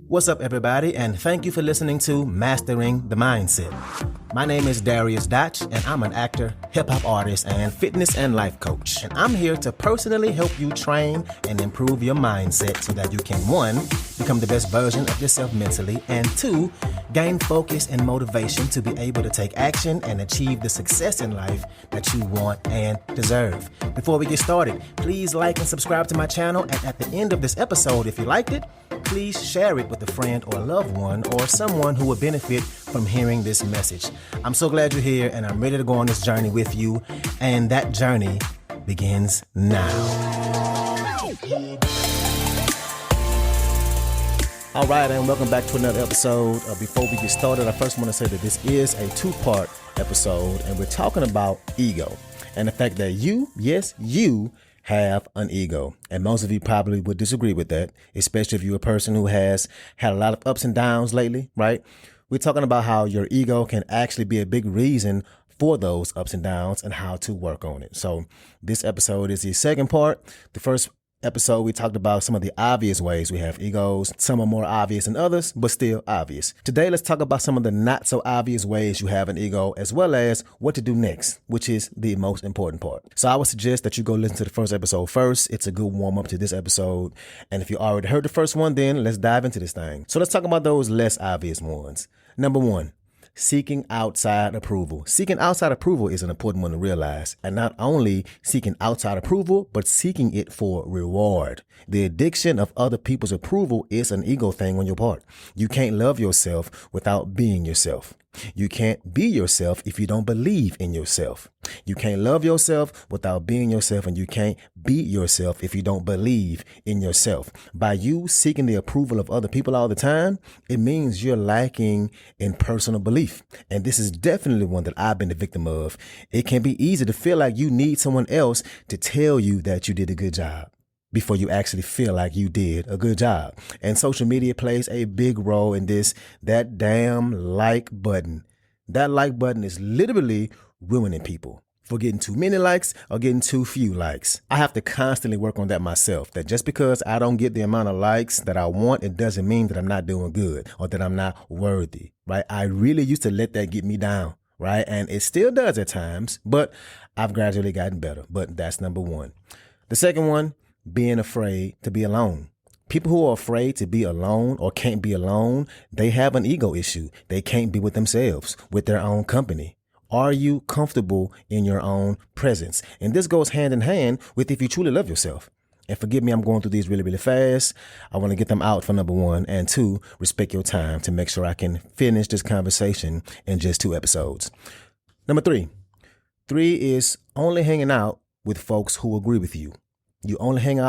What's up, everybody, and thank you for listening to Mastering the Mindset. My name is Dariusdotch, and I'm an actor, hip-hop artist, and fitness and life coach. And I'm here to personally help you train and improve your mindset so that you can, 1, become the best version of yourself mentally, and 2, gain focus and motivation to be able to take action and achieve the success in life that you want and deserve. Before we get started, please like and subscribe to my channel, and at the end of this episode, if you liked it, please share it with a friend or loved one or someone who would benefit from hearing this message. I'm so glad you're here, and I'm ready to go on this journey with you, and that journey begins now. All right, and welcome back to another episode. Before we get started, I first want to say that this is a 2-part episode, and we're talking about ego and the fact that you have an ego. And most of you probably would disagree with that, especially if you're a person who has had a lot of ups and downs lately, right? We're talking about how your ego can actually be a big reason for those ups and downs and how to work on it. So this episode is the second part. The first episode, we talked about some of the obvious ways we have egos. Some are more obvious than others, but still obvious. Today, let's talk about some of the not so obvious ways you have an ego, as well as what to do next, which is the most important part. So I would suggest that you go listen to the first episode first. It's a good warm up to this episode. And if you already heard the first one, then let's dive into this thing. So let's talk about those less obvious ones. Number 1. Seeking outside approval. Seeking outside approval is an important one to realize. And not only seeking outside approval, but seeking it for reward. The addiction of other people's approval is an ego thing on your part. You can't love yourself without being yourself. You can't be yourself if you don't believe in yourself. You can't love yourself without being yourself, and you can't be yourself if you don't believe in yourself. By you seeking the approval of other people all the time, it means you're lacking in personal belief. And this is definitely one that I've been the victim of. It can be easy to feel like you need someone else to tell you that you did a good job before you actually feel like you did a good job. And social media plays a big role in this. That damn like button. That like button is literally ruining people for getting too many likes or getting too few likes. I have to constantly work on that myself, that just because I don't get the amount of likes that I want, it doesn't mean that I'm not doing good or that I'm not worthy, right? I really used to let that get me down, right? And it still does at times, but I've gradually gotten better. But that's number 1. The second one, being afraid to be alone. People who are afraid to be alone or can't be alone, they have an ego issue. They can't be with themselves, with their own company. Are you comfortable in your own presence? And this goes hand in hand with if you truly love yourself. And forgive me, I'm going through these really, really fast. I want to get them out for number 1. And 2, respect your time to make sure I can finish this conversation in just 2 episodes. Number 3. 3 is only hanging out with folks who agree with you. You only hang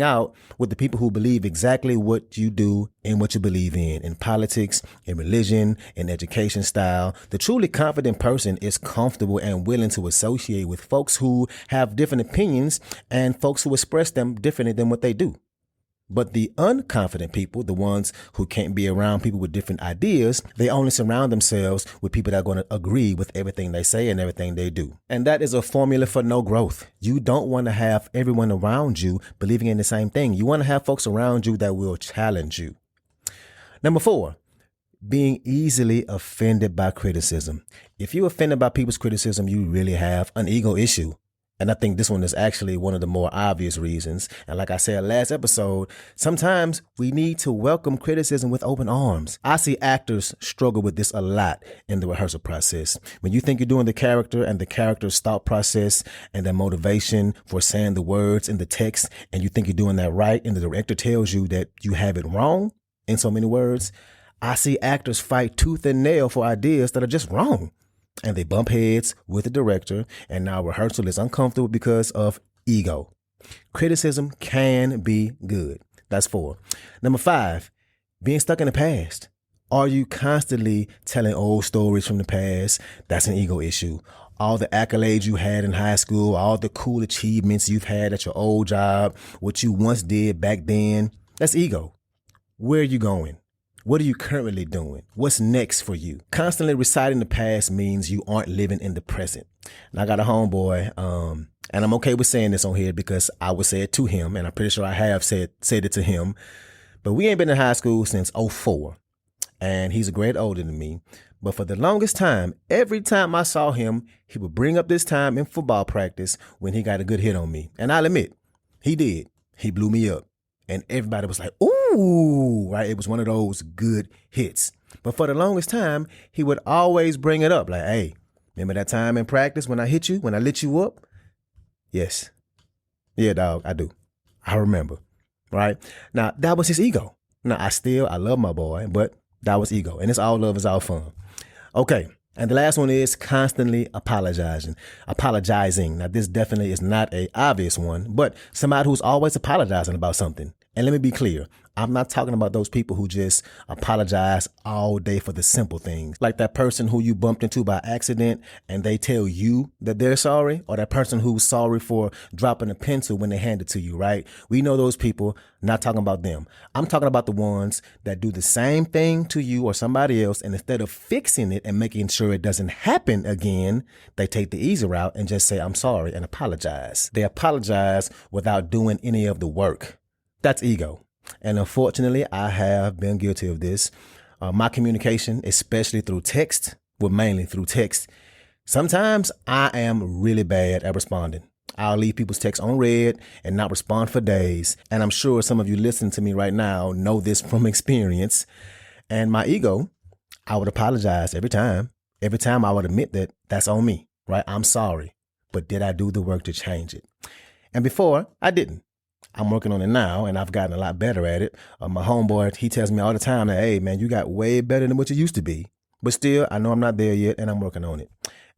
out with the people who believe exactly what you do and what you believe in politics, in religion, in education style. The truly confident person is comfortable and willing to associate with folks who have different opinions and folks who express them differently than what they do. But the unconfident people, the ones who can't be around people with different ideas, they only surround themselves with people that are going to agree with everything they say and everything they do. And that is a formula for no growth. You don't want to have everyone around you believing in the same thing. You want to have folks around you that will challenge you. Number 4, being easily offended by criticism. If you're offended by people's criticism, you really have an ego issue. And I think this one is actually one of the more obvious reasons. And like I said last episode, sometimes we need to welcome criticism with open arms. I see actors struggle with this a lot in the rehearsal process. When you think you're doing the character and the character's thought process and their motivation for saying the words in the text, and you think you're doing that right, and the director tells you that you have it wrong in so many words, I see actors fight tooth and nail for ideas that are just wrong. And they bump heads with the director, and now rehearsal is uncomfortable because of ego. Criticism can be good. That's 4. Number 5, being stuck in the past. Are you constantly telling old stories from the past? That's an ego issue. All the accolades you had in high school, all the cool achievements you've had at your old job, what you once did back then, that's ego. Where are you going? What are you currently doing? What's next for you? Constantly reciting the past means you aren't living in the present. And I got a homeboy, and I'm okay with saying this on here because I would say it to him, and I'm pretty sure I have said it to him, But we ain't been in high school since '04, and he's a grade older than me. But for the longest time, every time I saw him, he would bring up this time in football practice when he got a good hit on me. And I'll admit, he did. He blew me up. And everybody was like, ooh, right? It was one of those good hits. But for the longest time, he would always bring it up like, hey, remember that time in practice when I hit you, when I lit you up? Yes. Yeah, dog, I do. I remember, right? Now, that was his ego. Now, I love my boy, but that was ego. And it's all love, it's all fun. Okay. And the last one is constantly apologizing. Now, this definitely is not an obvious one, but somebody who's always apologizing about something. And let me be clear. I'm not talking about those people who just apologize all day for the simple things. Like that person who you bumped into by accident and they tell you that they're sorry, or that person who's sorry for dropping a pencil when they hand it to you, right? We know those people, not talking about them. I'm talking about the ones that do the same thing to you or somebody else, and instead of fixing it and making sure it doesn't happen again, they take the easy route and just say, I'm sorry, and apologize. They apologize without doing any of the work. That's ego. And unfortunately, I have been guilty of this. My communication, especially through text, mainly through text, sometimes I am really bad at responding. I'll leave people's texts on read and not respond for days. And I'm sure some of you listening to me right now know this from experience. And my ego, I would apologize every time. Every time I would admit that that's on me, right? I'm sorry. But did I do the work to change it? And before, I didn't. I'm working on it now, and I've gotten a lot better at it. My homeboy, he tells me all the time that, hey, man, you got way better than what you used to be. But still, I know I'm not there yet, and I'm working on it.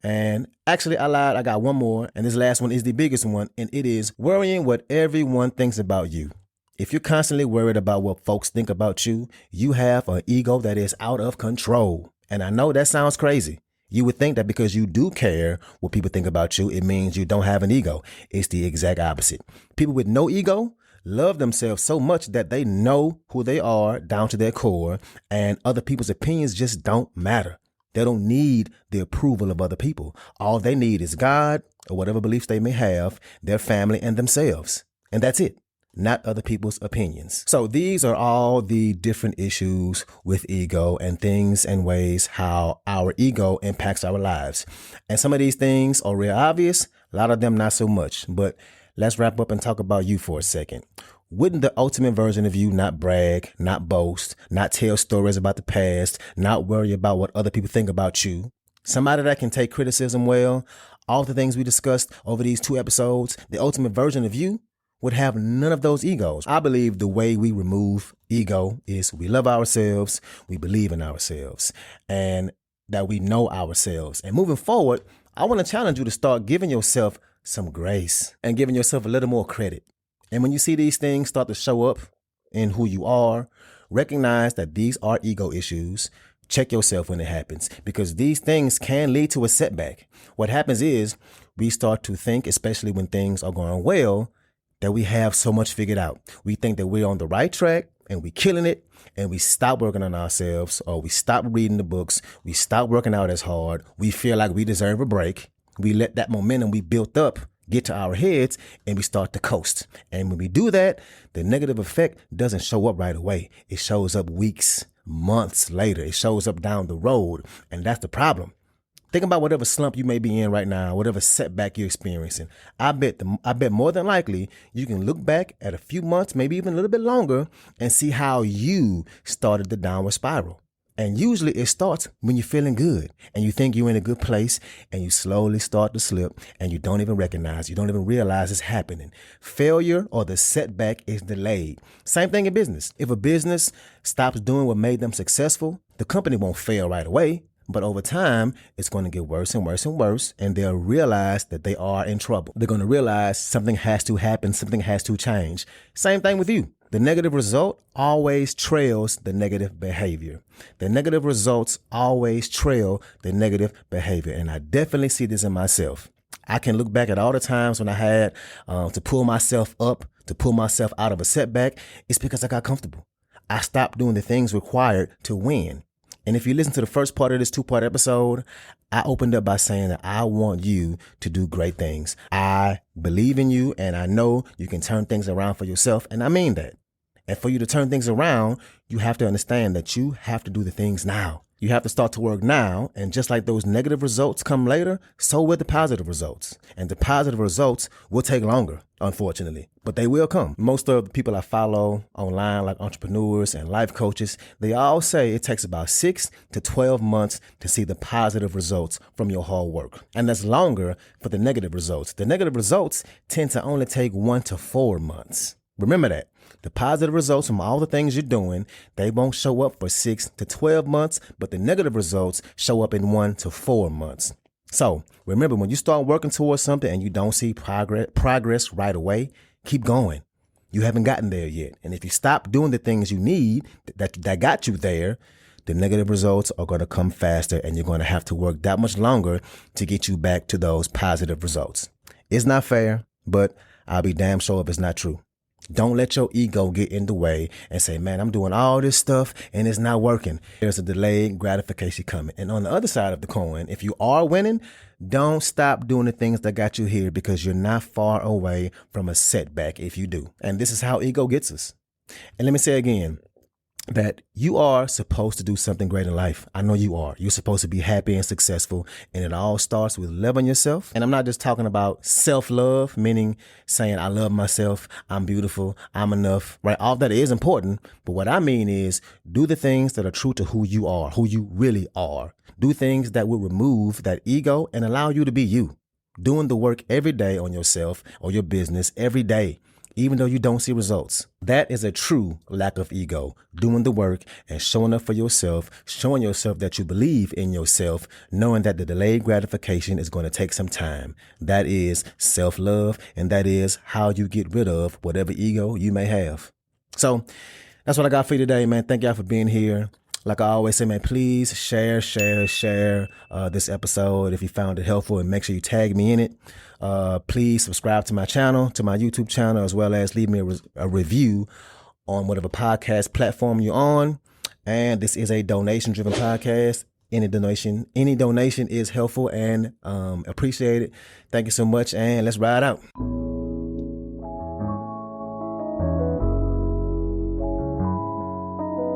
And actually, I lied. I got one more, and this last one is the biggest one, and it is worrying what everyone thinks about you. If you're constantly worried about what folks think about you, you have an ego that is out of control. And I know that sounds crazy. You would think that because you do care what people think about you, it means you don't have an ego. It's the exact opposite. People with no ego love themselves so much that they know who they are down to their core, and other people's opinions just don't matter. They don't need the approval of other people. All they need is God or whatever beliefs they may have, their family, and themselves. And that's it. Not other people's opinions. So these are all the different issues with ego and things and ways how our ego impacts our lives. And some of these things are real obvious, a lot of them not so much. But let's wrap up and talk about you for a second. Wouldn't the ultimate version of you not brag, not boast, not tell stories about the past, not worry about what other people think about you? Somebody that can take criticism well, all the things we discussed over these 2 episodes, the ultimate version of you would have none of those egos. I believe the way we remove ego is we love ourselves, we believe in ourselves, and that we know ourselves. And moving forward, I want to challenge you to start giving yourself some grace and giving yourself a little more credit. And when you see these things start to show up in who you are, recognize that these are ego issues. Check yourself when it happens, because these things can lead to a setback. What happens is we start to think, especially when things are going well, that we have so much figured out. We think that we're on the right track and we're killing it, and we stop working on ourselves, or we stop reading the books. We stop working out as hard. We feel like we deserve a break. We let that momentum we built up get to our heads, and we start to coast. And when we do that, the negative effect doesn't show up right away. It shows up weeks, months later. It shows up down the road. And that's the problem. Think about whatever slump you may be in right now, whatever setback you're experiencing. I bet more than likely you can look back at a few months, maybe even a little bit longer, and see how you started the downward spiral. And usually it starts when you're feeling good and you think you're in a good place, and you slowly start to slip, and you don't even realize it's happening. Failure or the setback is delayed. Same thing in business. If a business stops doing what made them successful, the company won't fail right away. But over time, it's going to get worse and worse and worse, and they'll realize that they are in trouble. They're going to realize something has to happen, something has to change. Same thing with you. The negative result always trails the negative behavior. The negative results always trail the negative behavior. And I definitely see this in myself. I can look back at all the times when I had to pull myself up, to pull myself out of a setback. It's because I got comfortable. I stopped doing the things required to win. And if you listen to the first part of this 2-part episode, I opened up by saying that I want you to do great things. I believe in you, and I know you can turn things around for yourself. And I mean that. And for you to turn things around, you have to understand that you have to do the things now. You have to start to work now. And just like those negative results come later, so will the positive results. And the positive results will take longer, unfortunately, but they will come. Most of the people I follow online, like entrepreneurs and life coaches, they all say it takes about 6 to 12 months to see the positive results from your hard work. And that's longer for the negative results. The negative results tend to only take 1 to 4 months. Remember that. The positive results from all the things you're doing, they won't show up for 6 to 12 months, but the negative results show up in 1 to 4 months. So remember, when you start working towards something and you don't see progress right away, keep going. You haven't gotten there yet. And if you stop doing the things you need that got you there, the negative results are going to come faster and you're going to have to work that much longer to get you back to those positive results. It's not fair, but I'll be damn sure if it's not true. Don't let your ego get in the way and say, man, I'm doing all this stuff and it's not working. There's a delayed gratification coming. And on the other side of the coin, if you are winning, don't stop doing the things that got you here because you're not far away from a setback if you do. And this is how ego gets us. And let me say again, that you are supposed to do something great in life. I know you are. You're supposed to be happy and successful. And it all starts with loving yourself. And I'm not just talking about self-love, meaning saying I love myself, I'm beautiful, I'm enough, right? All that is important. But what I mean is do the things that are true to who you are, who you really are. Do things that will remove that ego and allow you to be you. Doing the work every day on yourself or your business every day, even though you don't see results. That is a true lack of ego, doing the work and showing up for yourself, showing yourself that you believe in yourself, knowing that the delayed gratification is going to take some time. That is self-love, and that is how you get rid of whatever ego you may have. So that's what I got for you today, man. Thank y'all for being here. Like I always say, man, please share this episode if you found it helpful, and make sure you tag me in it. Please subscribe to my channel, to my YouTube channel, as well as leave me a review on whatever podcast platform you're on. And this is a donation-driven podcast. Any donation is helpful and appreciated. Thank you so much, and let's ride out.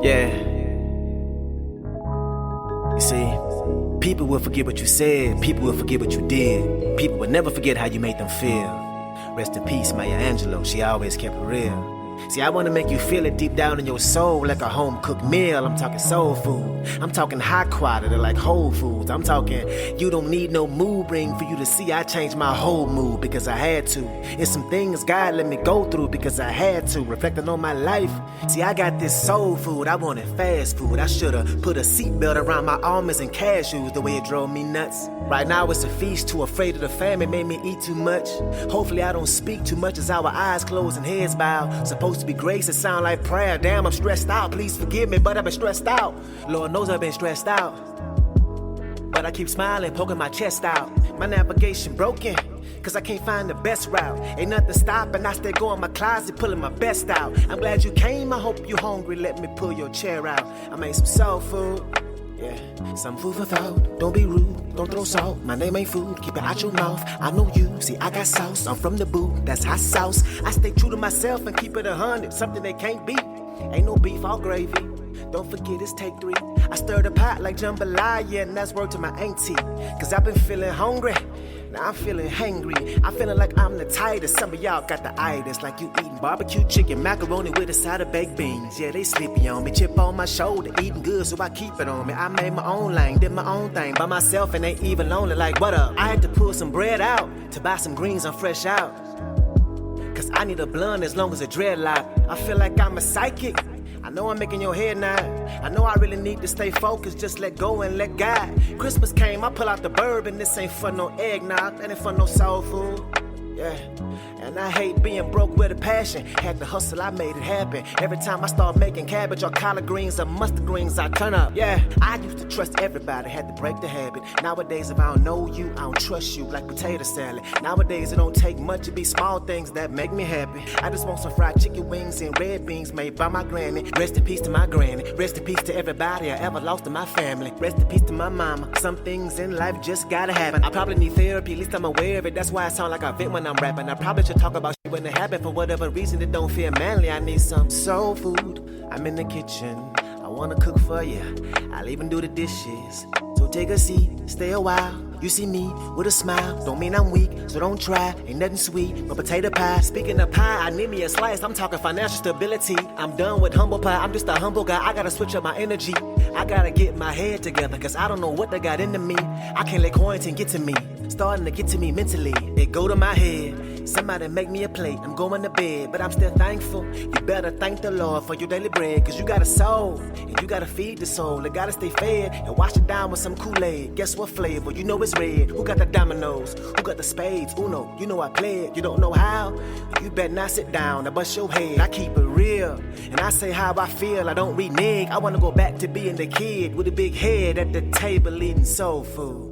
Yeah. You see, people will forget what you said. People will forget what you did. People will never forget how you made them feel. Rest in peace, Maya Angelou. She always kept it real. See, I want to make you feel it deep down in your soul like a home-cooked meal. I'm talking soul food. I'm talking high quality like Whole Foods. I'm talking you don't need no mood ring for you to see I changed my whole mood because I had to. It's some things God let me go through because I had to. Reflecting on my life. See, I got this soul food. I wanted fast food. I should have put a seatbelt around my almonds and cashews the way it drove me nuts. Right now it's a feast. Too afraid of the famine made me eat too much. Hopefully I don't speak too much as our eyes close and heads bow. Supposed to be grace, it sound like prayer. Damn, I'm stressed out. Please forgive me, but I've been stressed out. Lord knows I've been stressed out. But I keep smiling, poking my chest out. My navigation broken, cause I can't find the best route. Ain't nothing stopping, I stay going my closet, pulling my best out. I'm glad you came, I hope you hungry, let me pull your chair out. I made some soul food, yeah, some food for thought. Don't be rude, don't throw salt, my name ain't food, keep it out your mouth. I know you, see I got sauce, I'm from the boot, that's hot sauce. I stay true to myself and keep it 100, something they can't beat. Ain't no beef, all gravy. Don't forget it's take 3. I stir the pot like jambalaya, and that's word to my auntie. Cause I've been feeling hungry, now I'm feeling hangry. I'm feeling like I'm the tightest. Some of y'all got the itis, like you eating barbecue chicken, macaroni with a side of baked beans. Yeah, they sleepy on me, chip on my shoulder, eating good, so I keep it on me. I made my own lane, did my own thing by myself, and ain't even lonely. Like, what up? I had to pull some bread out to buy some greens, I'm fresh out. Cause I need a blunt as long as a dreadlock. I feel like I'm a psychic. I know I'm making your head nod. I know I really need to stay focused, just let go and let God. Christmas came, I pull out the bourbon. This ain't for no eggnog, that ain't for no soul food. Yeah, and I hate being broke with a passion. Had to hustle, I made it happen. Every time I start making cabbage or collard greens or mustard greens, I turn up. Yeah, I used to trust everybody, had to break the habit. Nowadays, if I don't know you, I don't trust you, like potato salad. Nowadays, it don't take much to be small things that make me happy. I just want some fried chicken wings and red beans made by my granny. Rest in peace to my granny. Rest in peace to everybody I ever lost in my family. Rest in peace to my mama. Some things in life just gotta happen. I probably need therapy, at least I'm aware of it. That's why I sound like I vent when I'm rapping. I probably should talk about shit when it happen. For whatever reason, it don't feel manly. I need some soul food. I'm in the kitchen. I wanna cook for you. I'll even do the dishes. So take a seat, stay a while. You see me with a smile, don't mean I'm weak, so don't try. Ain't nothing sweet but potato pie. Speaking of pie, I need me a slice. I'm talking financial stability. I'm done with humble pie. I'm just a humble guy. I gotta switch up my energy. I gotta get my head together, cause I don't know what they got into me. I can't let quarantine get to me. Starting to get to me mentally. It go to my head. Somebody make me a plate. I'm going to bed, but I'm still thankful. You better thank the Lord for your daily bread, cause you got a soul, and you gotta feed the soul. It gotta stay fed and wash it down with some Kool-Aid. Guess what flavor? You know it's red. Who got the dominoes? Who got the spades? Uno, you know I play it. You don't know how? You better not sit down. I bust your head. I keep it real, and I say how I feel. I don't renege. I wanna go back to being the kid with a big head at the table eating soul food.